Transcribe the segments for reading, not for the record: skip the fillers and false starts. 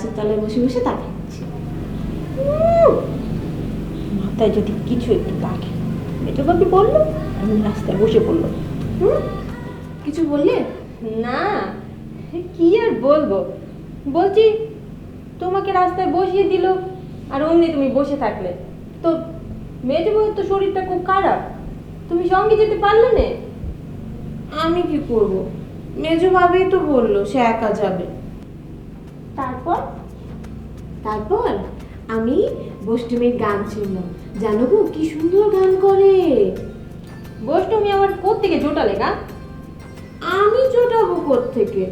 গাছের তলায় বসে বসে তাকাচ্ছি। মাথায় যদি কিছু একটু লাগে, মেজো ভাবি বললো, আমি রাস্তায় বসে পড়লো। কিছু বললে? না, কি আর বলবো, বলছি তোমাকে রাস্তায় বসিয়ে দিল আর অমনি তুমি বসে থাকলে। তো মেজো বউয়ের তো শরীরটা খুব খারাপ, তুমি সঙ্গে যেতে পারলে না? আমি কি করব, মেজো ভাবি তো বললো সে একা যাবে। তারপর তারপর আমি বষ্টমীর গান শুনলাম। জানো গো কি সুন্দর গান করে। বৈষ্ণবী আবার কোত্থেকে জোটালে গান? আমি জোটাবো কোত্থেকে,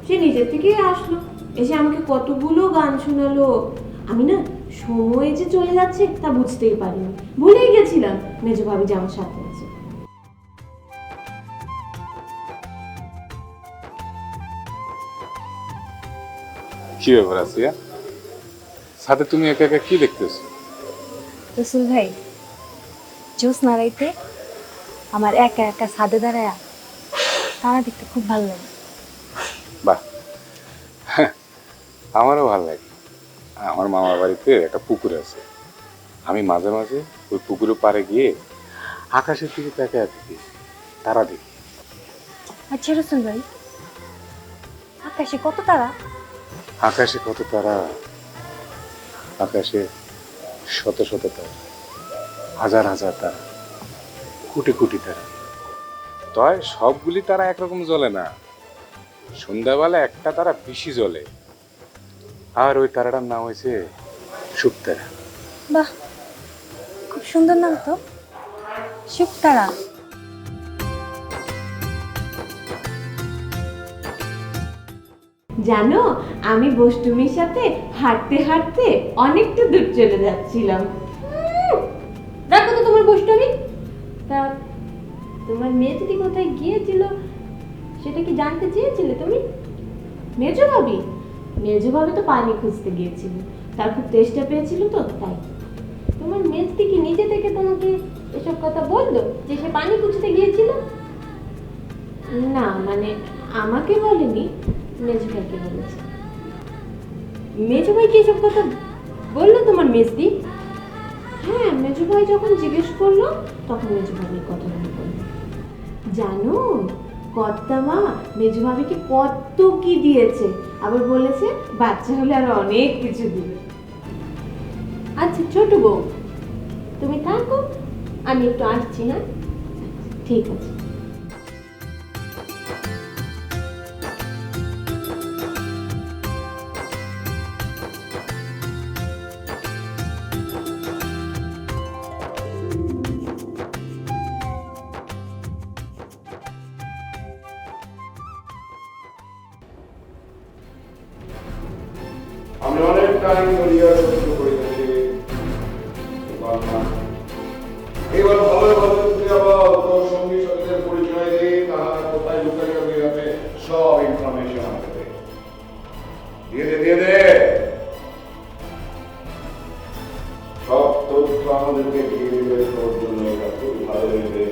সে নিজের থেকেই আসলো, এসে আমাকে কতগুলো গান শোনালো। আমি না সময় যে চলে যাচ্ছে তা বুঝতেই পারিনি, ভুলেই গেছিলাম মেজো ভাবি যে আমার সাথে আছে। কি ব্যাপার আসিয়া, সাথে তুমি একা একা কি দেখতেছো? রসুল ভাই, জ্যোৎস্না রাইতে আমার একা একা ছাদে দাঁড়ায় তারা দেখতে খুব ভালো লাগে। বাহ, আমারও ভালো লাগে। আমার মামার বাড়িতে একটা পুকুর আছে, আমি মাঝে মাঝে ওই পুকুরের পাড়ে গিয়ে আকাশের দিকে তাকায় থাকি, তারা দেখি। আচ্ছা রসুল ভাই, আকাশে কত তারা? আকাশে কত তারা? আকাশে শত শত তারা, হাজার হাজার তারা, কোটি কোটি তারা। তয় সবগুলি তারা একরকম জ্বলে না, সন্ধ্যাবেলা একটা তারা বেশি জ্বলে, আর ওই তারাটার নাম হয়েছে শুকতারা। বাহ, খুব সুন্দর নাম তো, শুকতারা। জানো আমি বষ্টমীর সাথে হাঁটতে হাঁটতে অনেকটা দূর চলে যাচ্ছিলাম। দেখো তো তোমার বৈষ্ণবী। তা তোমার মেয়ে যদি কোথায় গিয়েছিল সেটা কি জানতে চেয়েছিলে তুমি? মেজো ভাবি? মেজো ভাবি তো পানি খুঁজতে গিয়েছিল, তার খুব তেষ্টা পেয়েছিল তো তাই। তোমার মেজদি কি নিজে থেকে তোমাকে এসব কথা বললো যে সে পানি খুঁজতে গিয়েছিল? না মানে আমাকে বলেনি, মেজো ভাইকে বলেছে। মেজো ভাই কি এসব কথা বললো তোমার মেজদি? হ্যাঁ, মেজো ভাই যখন জিজ্ঞেস করলো তখন মেজো ভাবির কথা মনে পড়লো। জানো কর্তা মা মেজো ভাবিকে কত কি দিয়েছে, আবার বলেছে বাচ্চা হলে আরো অনেক কিছু দিবে। আচ্ছা ছোট বউ, তুমি থাকো, আমি একটু আসছি। হ্যাঁ, ঠিক আছে। আমি অনেক টাইম ধরিয়া সহ্য করিতেছি, এবার ভালো ভালো তুই আবার তোর সঙ্গী সাথীদের পরিচয় দিয়ে তাহারা কোথায় লুকাইয়া হইয়াছে সব ইনফরমেশন আমাকে দে। দিয়ে দে সব তথ্য আমাদেরকে দিয়ে দিলে তোর জন্য এটা খুব ভালো হইবে।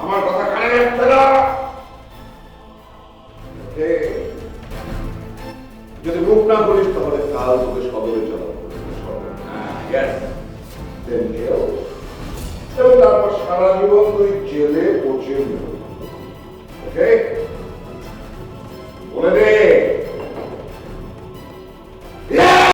আমার কথা কানে রাখতে না। যদি মুখ না করিস তাহলে কাল তোকে সদরে চলা এবং তারপর সারা জীবন তুই জেলে পচে ওকে বলে দে।